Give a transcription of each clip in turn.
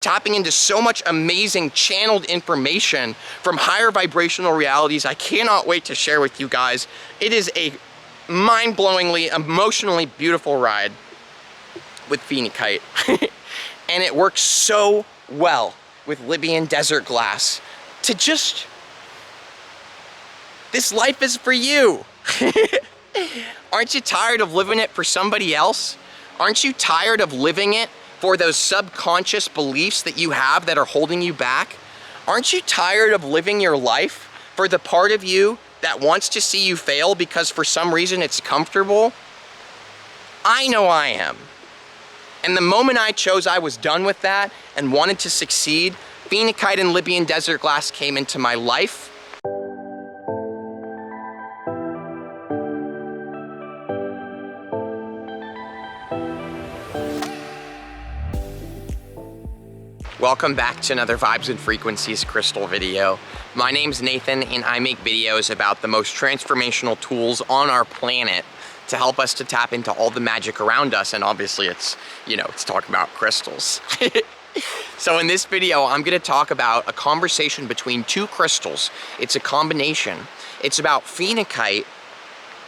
tapping into so much amazing channeled information from higher vibrational realities. I cannot wait to share with you guys. It is a mind-blowingly, emotionally beautiful ride with Phenokite. And it works so well with Libyan desert glass to just, this life is for you. Aren't you tired of living it for somebody else? Aren't you tired of living it for those subconscious beliefs that you have that are holding you back? Aren't you tired of living your life for the part of you that wants to see you fail because for some reason it's comfortable? I know I am. And the moment I chose I was done with that and wanted to succeed, Phenokite and Libyan desert glass came into my life. Welcome back to another Vibes and Frequencies crystal video. My name's Nathan and I make videos about the most transformational tools on our planet to help us to tap into all the magic around us, and obviously it's talking about crystals. So in this video, I'm gonna talk about a conversation between two crystals. It's a combination. It's about Phenokite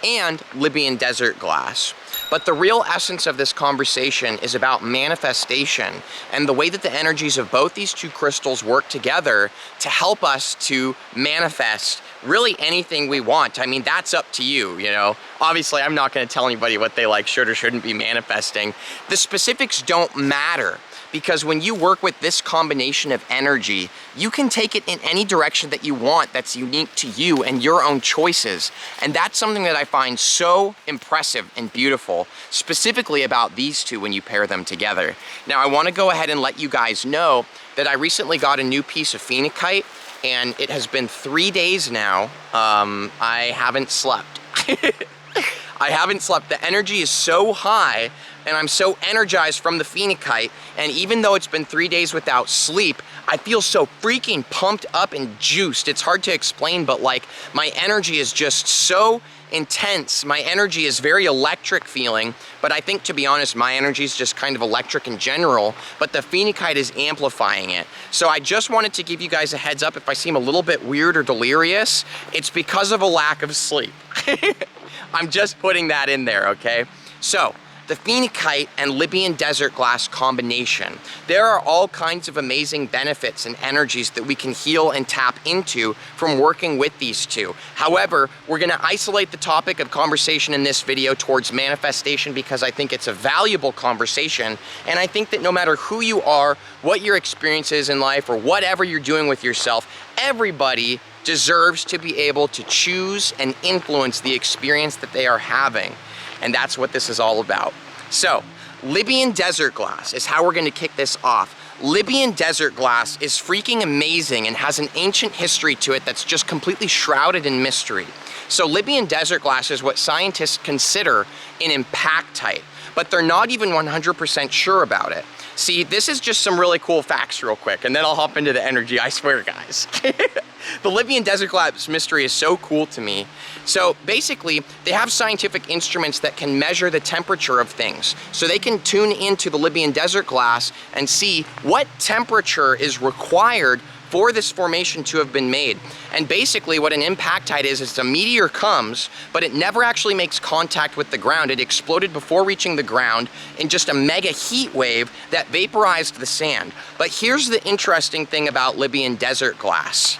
and Libyan desert glass. But the real essence of this conversation is about manifestation and the way that the energies of both these two crystals work together to help us to manifest really anything we want. I mean, that's up to you, you know. Obviously, I'm not gonna tell anybody what they like should or shouldn't be manifesting. The specifics don't matter, because when you work with this combination of energy, you can take it in any direction that you want that's unique to you and your own choices. And that's something that I find so impressive and beautiful, specifically about these two when you pair them together. Now, I wanna go ahead and let you guys know that I recently got a new piece of Phenokite, and it has been 3 days now. I haven't slept. I haven't slept. The energy is so high and I'm so energized from the Phenokite, and even though it's been 3 days without sleep, I feel so freaking pumped up and juiced. It's hard to explain, but like my energy is just so intense. My energy is very electric feeling, but I think, to be honest, my energy is just kind of electric in general, but the Phenokite is amplifying it. So I just wanted to give you guys a heads up if I seem a little bit weird or delirious. It's because of a lack of sleep. I'm just putting that in there, okay? So, the Phenokite and Libyan desert glass combination. There are all kinds of amazing benefits and energies that we can heal and tap into from working with these two. However, we're gonna isolate the topic of conversation in this video towards manifestation because I think it's a valuable conversation, and I think that no matter who you are, what your experience is in life, or whatever you're doing with yourself, everybody deserves to be able to choose and influence the experience that they are having. And that's what this is all about. So, Libyan desert glass is how we're gonna kick this off. Libyan desert glass is freaking amazing and has an ancient history to it that's just completely shrouded in mystery. So Libyan desert glass is what scientists consider an impactite, but they're not even 100% sure about it. See, this is just some really cool facts real quick, and then I'll hop into the energy, I swear, guys. The Libyan desert glass mystery is so cool to me. So basically, they have scientific instruments that can measure the temperature of things. So they can tune into the Libyan desert glass and see what temperature is required for this formation to have been made. And basically what an impactite is a meteor comes, but it never actually makes contact with the ground. It exploded before reaching the ground in just a mega heat wave that vaporized the sand. But here's the interesting thing about Libyan desert glass.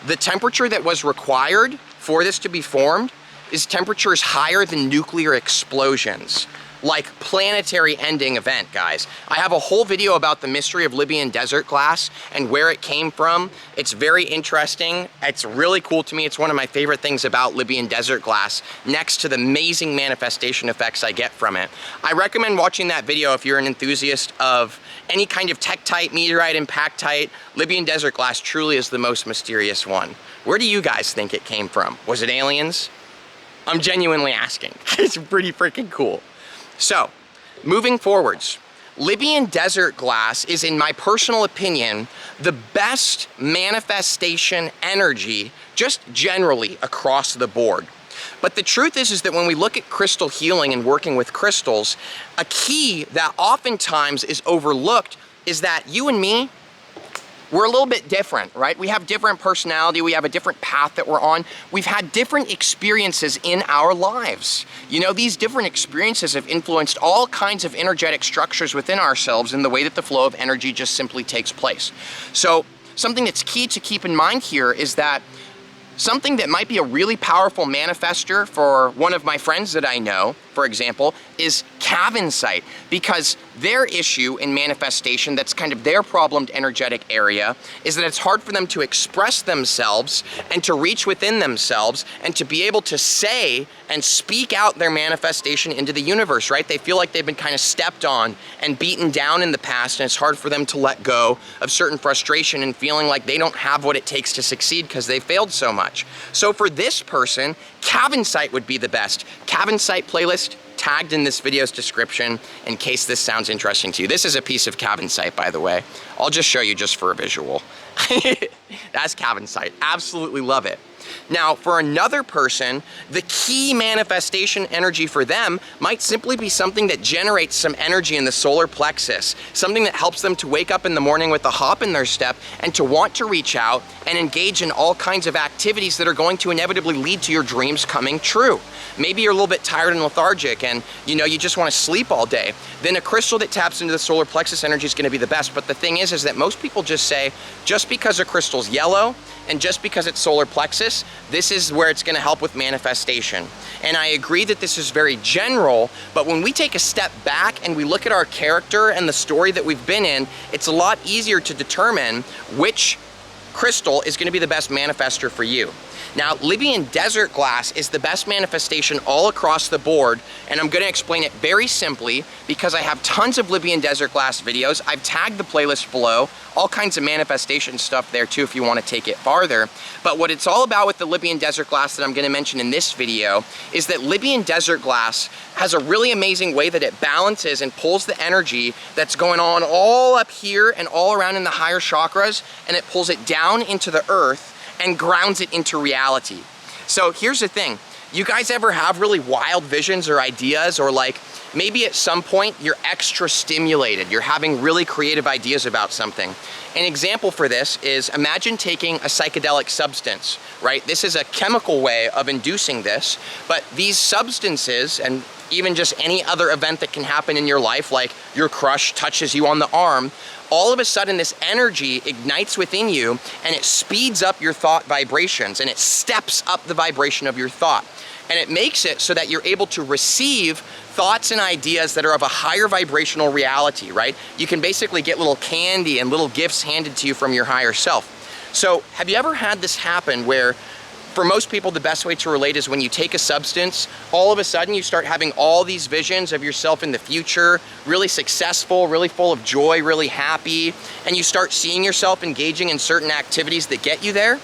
The temperature that was required for this to be formed is temperatures higher than nuclear explosions. Like planetary ending event, guys. I have a whole video about the mystery of Libyan desert glass and where it came from. It's very interesting. It's really cool to me. It's one of my favorite things about Libyan desert glass, next to the amazing manifestation effects I get from it. I recommend watching that video if you're an enthusiast of any kind of tektite, meteorite, impactite. Libyan desert glass truly is the most mysterious one. Where do you guys think it came from? Was it aliens? I'm genuinely asking. It's pretty freaking cool. So, moving forwards, Libyan desert glass is, in my personal opinion, the best manifestation energy just generally across the board. But the truth is that when we look at crystal healing and working with crystals, a key that oftentimes is overlooked is that you and me, we're a little bit different, right? We have different personality, we have a different path that we're on. We've had different experiences in our lives. You know, these different experiences have influenced all kinds of energetic structures within ourselves in the way that the flow of energy just simply takes place. So something that's key to keep in mind here is that something that might be a really powerful manifester for one of my friends that I know, for example, is Cavansite, because their issue in manifestation, that's kind of their problemed energetic area, is that it's hard for them to express themselves and to reach within themselves and to be able to say and speak out their manifestation into the universe, right? They feel like they've been kind of stepped on and beaten down in the past, and it's hard for them to let go of certain frustration and feeling like they don't have what it takes to succeed because they failed so much. So for this person, Cavansite would be the best. Cavansite playlist tagged in this video's description in case this sounds interesting to you. This is a piece of Cavansite, by the way. I'll just show you just for a visual. That's Cavansite. Absolutely love it. Now, for another person, the key manifestation energy for them might simply be something that generates some energy in the solar plexus, something that helps them to wake up in the morning with a hop in their step and to want to reach out and engage in all kinds of activities that are going to inevitably lead to your dreams coming true. Maybe you're a little bit tired and lethargic and you just want to sleep all day. Then a crystal that taps into the solar plexus energy is going to be the best. But the thing is that most people just say, just because a crystal's yellow and just because it's solar plexus, this is where it's going to help with manifestation. And I agree that this is very general, but when we take a step back and we look at our character and the story that we've been in, it's a lot easier to determine which crystal is going to be the best manifester for you. Now, Libyan desert glass is the best manifestation all across the board, and I'm going to explain it very simply because I have tons of Libyan desert glass videos. I've tagged the playlist below, all kinds of manifestation stuff there too if you want to take it farther. But what it's all about with the Libyan desert glass that I'm going to mention in this video is that Libyan desert glass has a really amazing way that it balances and pulls the energy that's going on all up here and all around in the higher chakras, and it pulls it down into the earth and grounds it into reality. So here's the thing. You guys ever have really wild visions or ideas, or like maybe at some point you're extra stimulated, you're having really creative ideas about something? An example for this is, imagine taking a psychedelic substance, right? This is a chemical way of inducing this, but these substances, and even just any other event that can happen in your life, like your crush touches you on the arm, all of a sudden this energy ignites within you and it speeds up your thought vibrations and it steps up the vibration of your thought. And it makes it so that you're able to receive thoughts and ideas that are of a higher vibrational reality, right? You can basically get little candy and little gifts handed to you from your higher self. So have you ever had this happen where, for most people, the best way to relate is when you take a substance, all of a sudden you start having all these visions of yourself in the future, really successful, really full of joy, really happy, and you start seeing yourself engaging in certain activities that get you there?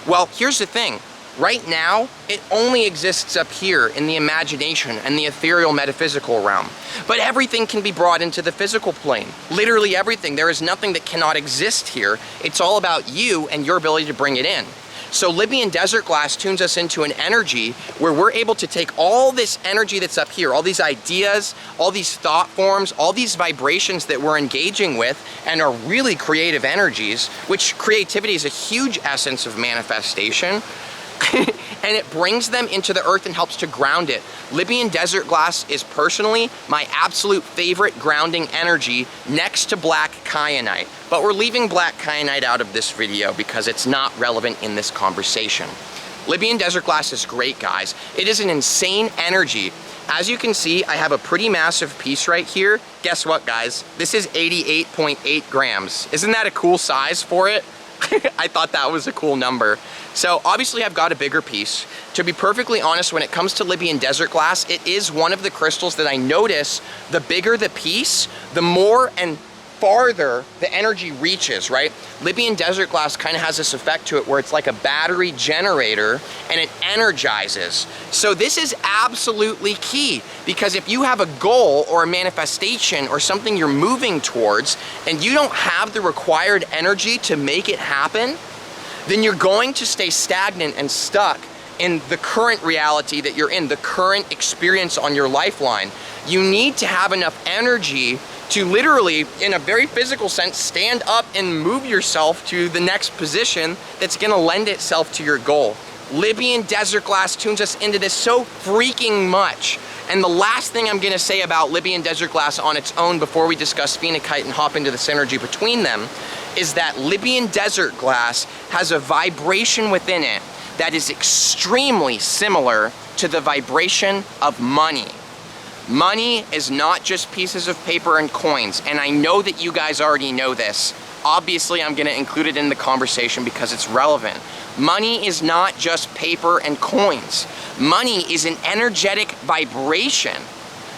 Well, here's the thing. Right now, it only exists up here in the imagination and the ethereal metaphysical realm. But everything can be brought into the physical plane. Literally everything. There is nothing that cannot exist here. It's all about you and your ability to bring it in. So Libyan desert glass tunes us into an energy where we're able to take all this energy that's up here, all these ideas, all these thought forms, all these vibrations that we're engaging with and are really creative energies, which creativity is a huge essence of manifestation, and it brings them into the earth and helps to ground it. Libyan desert glass is personally my absolute favorite grounding energy next to black kyanite. But we're leaving black kyanite out of this video because it's not relevant in this conversation. Libyan desert glass is great, guys. It is an insane energy. As you can see, I have a pretty massive piece right here. Guess what, guys? This is 88.8 grams. Isn't that a cool size for it? I thought that was a cool number. So obviously I've got a bigger piece. To be perfectly honest, when it comes to Libyan desert glass, it is one of the crystals that I notice the bigger the piece, the more and farther the energy reaches, right? Libyan desert glass kind of has this effect to it where it's like a battery generator and it energizes. So this is absolutely key, because if you have a goal or a manifestation or something you're moving towards and you don't have the required energy to make it happen, then you're going to stay stagnant and stuck in the current reality that you're in, the current experience on your lifeline. You need to have enough energy to literally, in a very physical sense, stand up and move yourself to the next position that's gonna lend itself to your goal. Libyan desert glass tunes us into this so freaking much. And the last thing I'm gonna say about Libyan desert glass on its own before we discuss Phenokite and hop into the synergy between them is that Libyan desert glass has a vibration within it that is extremely similar to the vibration of money. Money is not just pieces of paper and coins, and I know that you guys already know this. Obviously, I'm gonna include it in the conversation because it's relevant. Money is not just paper and coins. Money is an energetic vibration.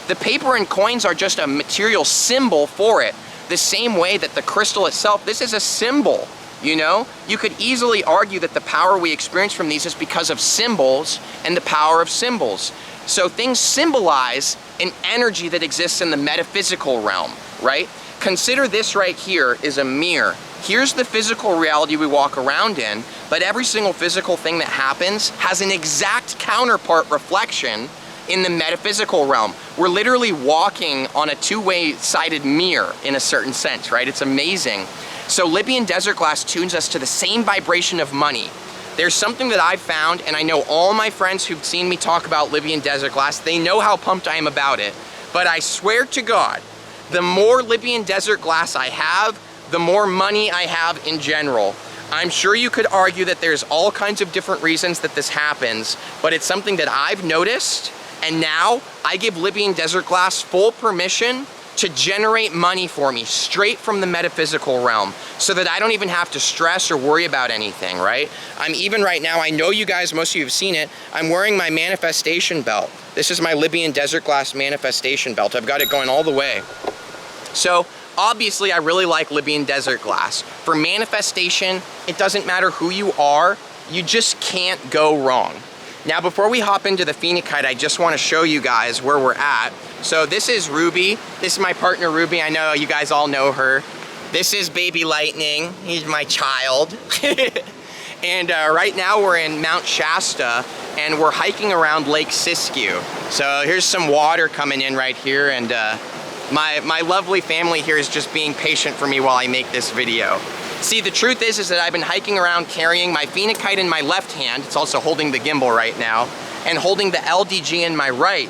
The paper and coins are just a material symbol for it. The same way that the crystal itself, this is a symbol, you know? You could easily argue that the power we experience from these is because of symbols and the power of symbols. So things symbolize an energy that exists in the metaphysical realm, right? Consider this right here is a mirror. Here's the physical reality we walk around in, but every single physical thing that happens has an exact counterpart reflection in the metaphysical realm. We're literally walking on a two-way sided mirror in a certain sense, right? It's amazing. So Libyan desert glass tunes us to the same vibration of money. There's something that I've found, and I know all my friends who've seen me talk about Libyan desert glass, they know how pumped I am about it. But I swear to God, the more Libyan desert glass I have, the more money I have in general. I'm sure you could argue that there's all kinds of different reasons that this happens, but it's something that I've noticed, and now I give Libyan desert glass full permission to generate money for me straight from the metaphysical realm so that I don't even have to stress or worry about anything, right? I'm even right now, I know you guys, most of you have seen it, I'm wearing my manifestation belt. This is my Libyan desert glass manifestation belt. I've got it going all the way. So obviously I really like Libyan desert glass. For manifestation, it doesn't matter who you are, you just can't go wrong. Now before we hop into the Phenokite, I just want to show you guys where we're at. So this is Ruby. This is my partner Ruby. I know you guys all know her. This is Baby Lightning. He's my child. And right now we're in Mount Shasta and we're hiking around Lake Siskiyou. So here's some water coming in right here, and my lovely family here is just being patient for me while I make this video. See, the truth is that I've been hiking around carrying my Phenokite in my left hand, it's also holding the gimbal right now, and holding the LDG in my right.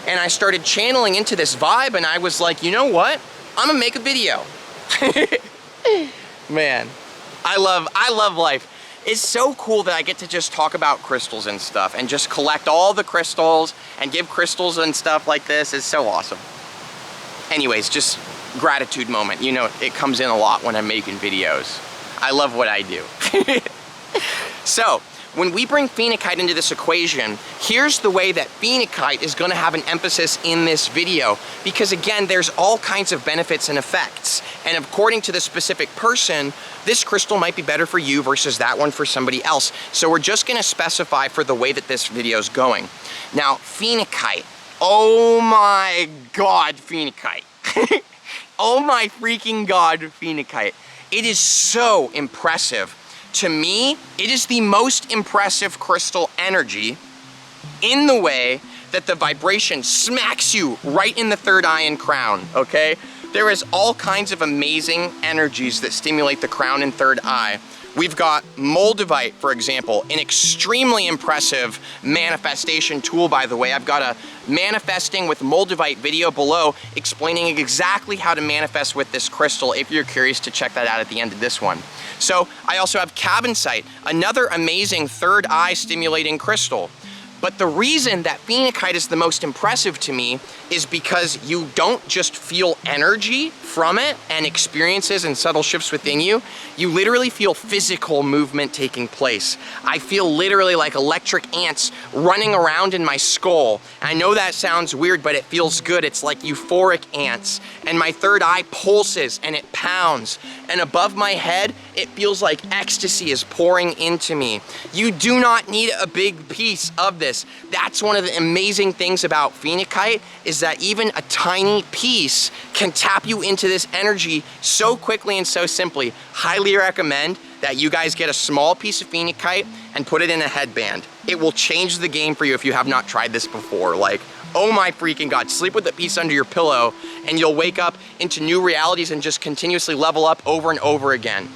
And I started channeling into this vibe, and I was like, you know what? I'm gonna make a video. Man, I love life. It's so cool that I get to just talk about crystals and stuff, and just collect all the crystals, and give crystals and stuff like this. It's so awesome. Anyways, just gratitude moment. You know, it comes in a lot when I'm making videos. I love what I do. So, when we bring Phenokite into this equation, here's the way that Phenokite is going to have an emphasis in this video. Because again, there's all kinds of benefits and effects. And according to the specific person, this crystal might be better for you versus that one for somebody else. So we're just going to specify for the way that this video is going. Now, Phenokite. Oh my God, Phenokite. Oh my freaking God, Phenokite. It is so impressive. To me, it is the most impressive crystal energy in the way that the vibration smacks you right in the third eye and crown, okay? There is all kinds of amazing energies that stimulate the crown and third eye. We've got Moldavite, for example, an extremely impressive manifestation tool, by the way. I've got a manifesting with Moldavite video below explaining exactly how to manifest with this crystal if you're curious to check that out at the end of this one. So I also have Cavansite, another amazing third eye stimulating crystal. But the reason that Phenokite is the most impressive to me is because you don't just feel energy from it and experiences and subtle shifts within you. You literally feel physical movement taking place. I feel literally like electric ants running around in my skull. I know that sounds weird, but it feels good. It's like euphoric ants. And my third eye pulses and it pounds. And above my head, it feels like ecstasy is pouring into me. You do not need a big piece of this. That's one of the amazing things about Phenokite, is that even a tiny piece can tap you into this energy so quickly and so simply. Highly recommend that you guys get a small piece of Phenokite and put it in a headband. It will change the game for you if you have not tried this before. Like, Oh my freaking God, sleep with a piece under your pillow and you'll wake up into new realities and just continuously level up over and over again.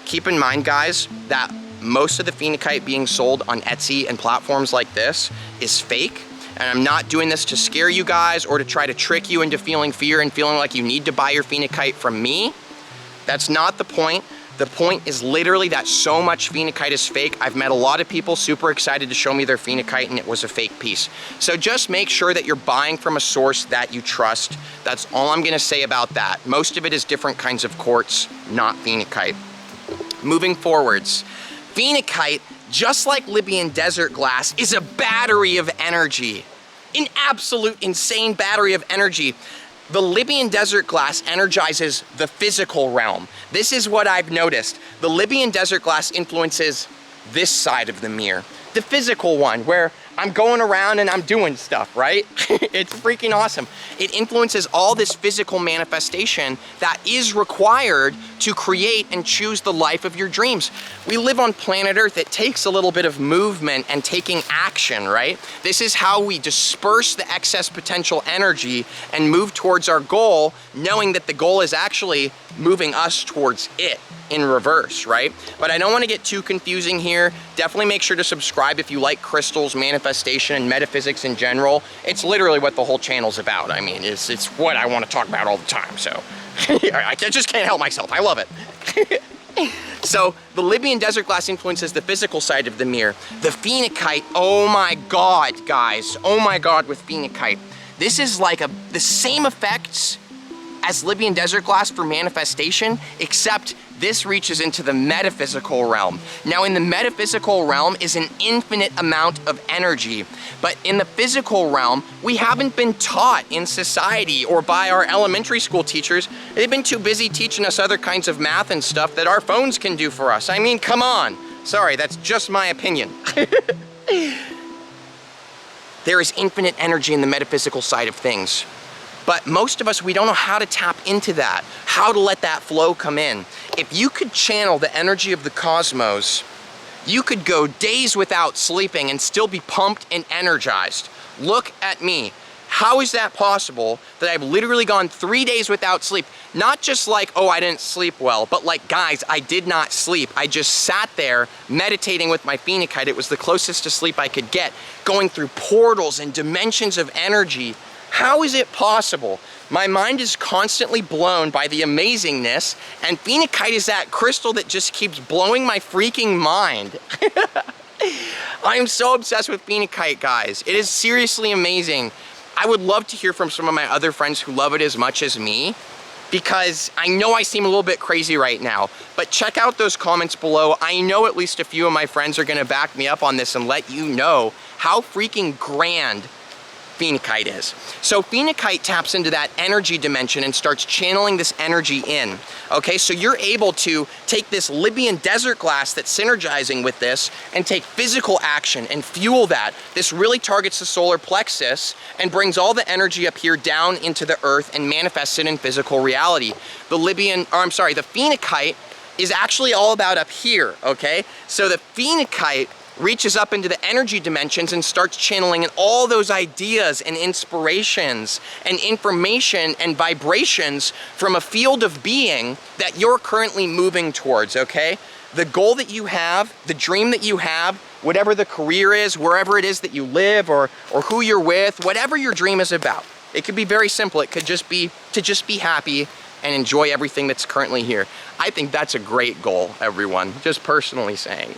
Keep in mind, guys, that most of the Phenokite being sold on Etsy and platforms like this is fake. And I'm not doing this to scare you guys or to try to trick you into feeling fear and feeling like you need to buy your Phenokite from me. That's not the point. The point is literally that so much Phenokite is fake. I've met a lot of people super excited to show me their Phenokite and it was a fake piece. So just make sure that you're buying from a source that you trust. That's all I'm gonna say about that. Most of it is different kinds of quartz, not Phenokite. Moving forwards, Phenokite, just like Libyan desert glass, is a battery of energy. An absolute insane battery of energy. The Libyan desert glass energizes the physical realm. This is what I've noticed. The Libyan desert glass influences this side of the mirror, the physical one, where I'm going around and I'm doing stuff, right? It's freaking awesome. It influences all this physical manifestation that is required to create and choose the life of your dreams. We live on planet Earth. It takes a little bit of movement and taking action, right? This is how we disperse the excess potential energy and move towards our goal, knowing that the goal is actually moving us towards it in reverse, right? But I don't want to get too confusing here. Definitely make sure to subscribe if you like crystals, manifestation, and metaphysics in general. It's literally what the whole channel's about. I mean, it's what I want to talk about all the time, so I just can't help myself. I love it. So the Libyan desert glass influences the physical side of the mirror. The Phenokite, oh my God, guys. Oh my God with Phenokite. This is like the same effects as Libyan desert glass for manifestation, except this reaches into the metaphysical realm. Now in the metaphysical realm is an infinite amount of energy, but in the physical realm, we haven't been taught in society or by our elementary school teachers. They've been too busy teaching us other kinds of math and stuff that our phones can do for us. I mean, come on. Sorry, that's just my opinion. There is infinite energy in the metaphysical side of things. But most of us, we don't know how to tap into that, how to let that flow come in. If you could channel the energy of the cosmos, you could go days without sleeping and still be pumped and energized. Look at me. How is that possible that I've literally gone 3 days without sleep? Not just like, oh, I didn't sleep well, but like, guys, I did not sleep. I just sat there meditating with my Phenokite. It was the closest to sleep I could get, going through portals and dimensions of energy. How is it possible? My mind is constantly blown by the amazingness, and Phenokite is that crystal that just keeps blowing my freaking mind. I am so obsessed with Phenokite, guys. It is seriously amazing. I would love to hear from some of my other friends who love it as much as me, because I know I seem a little bit crazy right now, but check out those comments below. I know at least a few of my friends are gonna back me up on this and let you know how freaking grand Phenokite is. So Phenokite taps into that energy dimension and starts channeling this energy in. Okay, so you're able to take this Libyan desert glass that's synergizing with this and take physical action and fuel that. This really targets the solar plexus and brings all the energy up here down into the earth and manifests it in physical reality. The Phenokite is actually all about up here, okay? So the Phenokite reaches up into the energy dimensions and starts channeling in all those ideas and inspirations and information and vibrations from a field of being that you're currently moving towards, okay? The goal that you have, the dream that you have, whatever the career is, wherever it is that you live or who you're with, whatever your dream is about. It could be very simple. It could just be to just be happy and enjoy everything that's currently here. I think that's a great goal, everyone, just personally saying.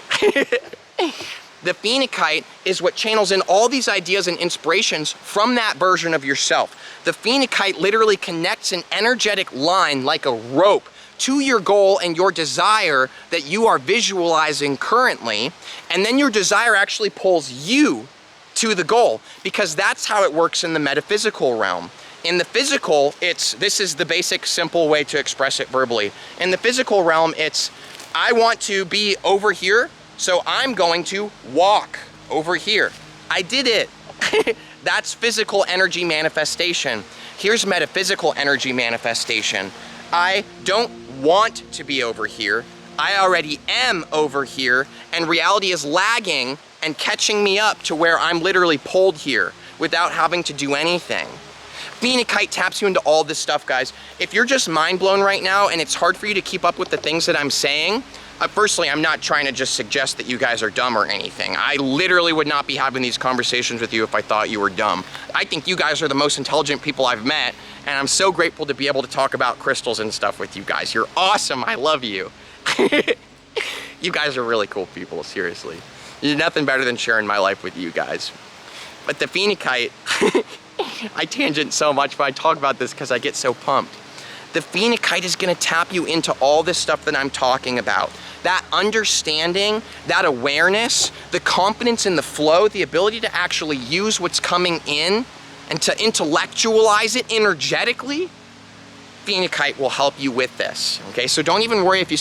The Phenokite is what channels in all these ideas and inspirations from that version of yourself. The Phenokite literally connects an energetic line like a rope to your goal and your desire that you are visualizing currently, and then your desire actually pulls you to the goal, because that's how it works in the metaphysical realm. In the physical, this is the basic simple way to express it verbally. In the physical realm, it's, I want to be over here, so I'm going to walk over here. I did it. That's physical energy manifestation. Here's metaphysical energy manifestation. I don't want to be over here. I already am over here, and reality is lagging and catching me up to where I'm literally pulled here. without having to do anything. Phenokite taps you into all this stuff, guys. If you're just mind blown right now and it's hard for you to keep up with the things that I'm saying, firstly, I'm not trying to just suggest that you guys are dumb or anything. I literally would not be having these conversations with you if I thought you were dumb. I think you guys are the most intelligent people I've met, and I'm so grateful to be able to talk about crystals and stuff with you guys. You're awesome. I love you. You guys are really cool people, seriously. There's nothing better than sharing my life with you guys. But the Phenokite, I tangent so much, but I talk about this because I get so pumped. The Phenokite is gonna tap you into all this stuff that I'm talking about. That understanding, that awareness, the confidence in the flow, the ability to actually use what's coming in and to intellectualize it energetically, Phenokite will help you with this, okay? So don't even worry if you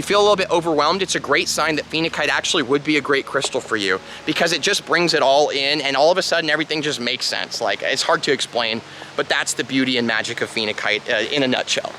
feel a little bit overwhelmed. It's a great sign that Phenokite actually would be a great crystal for you, because it just brings it all in, and all of a sudden everything just makes sense. Like, it's hard to explain, but that's the beauty and magic of Phenokite in a nutshell.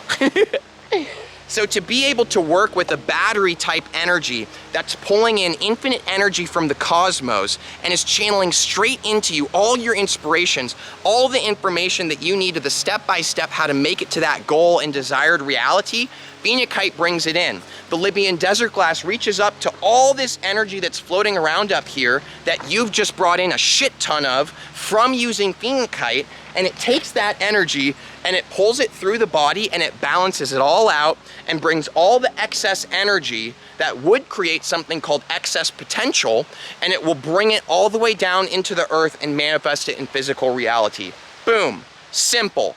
So to be able to work with a battery type energy that's pulling in infinite energy from the cosmos and is channeling straight into you all your inspirations, all the information that you need to the step-by-step how to make it to that goal and desired reality, Phenokite brings it in. The Libyan desert glass reaches up to all this energy that's floating around up here that you've just brought in a shit ton of from using Phenokite, and it takes that energy and it pulls it through the body and it balances it all out and brings all the excess energy that would create something called excess potential, and it will bring it all the way down into the earth and manifest it in physical reality. Boom. Simple.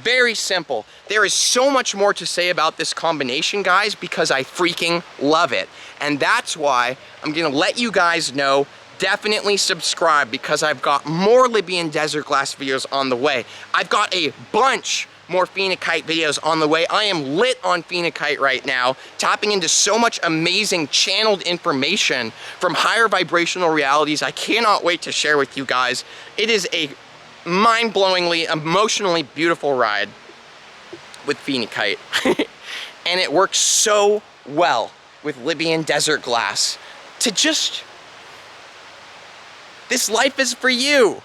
Very simple. There is so much more to say about this combination, guys, because I freaking love it. And that's why I'm gonna let you guys know, definitely subscribe, because I've got more Libyan desert glass videos on the way. I've got a bunch more Phenokite videos on the way. I am lit on Phenokite right now, tapping into so much amazing channeled information from higher vibrational realities. I cannot wait to share with you guys. It is a mind-blowingly, emotionally beautiful ride with Phenokite. And it works so well with Libyan desert glass to just, this life is for you.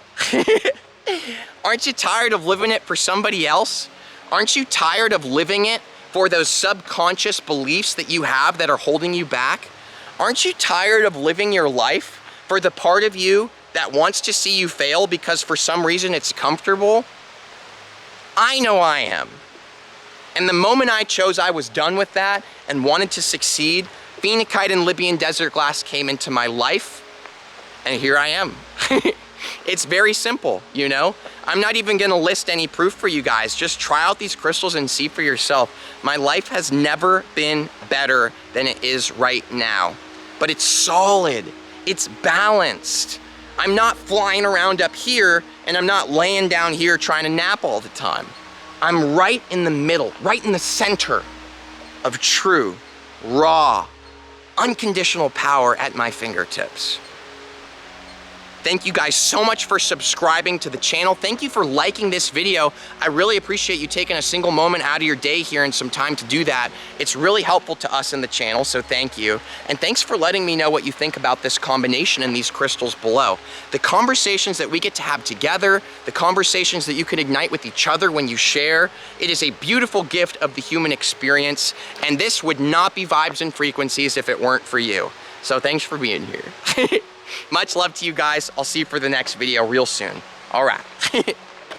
Aren't you tired of living it for somebody else? Aren't you tired of living it for those subconscious beliefs that you have that are holding you back? Aren't you tired of living your life for the part of you that wants to see you fail because for some reason it's comfortable? I know I am. And the moment I chose I was done with that and wanted to succeed, Phenokite and Libyan desert glass came into my life, and here I am. It's very simple, you know? I'm not even gonna list any proof for you guys. Just try out these crystals and see for yourself. My life has never been better than it is right now. But it's solid, it's balanced. I'm not flying around up here, and I'm not laying down here trying to nap all the time. I'm right in the middle, right in the center of true, raw, unconditional power at my fingertips. Thank you guys so much for subscribing to the channel. Thank you for liking this video. I really appreciate you taking a single moment out of your day here and some time to do that. It's really helpful to us in the channel, so thank you. And thanks for letting me know what you think about this combination and these crystals below. The conversations that we get to have together, the conversations that you can ignite with each other when you share, it is a beautiful gift of the human experience, and this would not be Vibes and Frequencies if it weren't for you. So thanks for being here. Much love to you guys. I'll see you for the next video real soon. All right.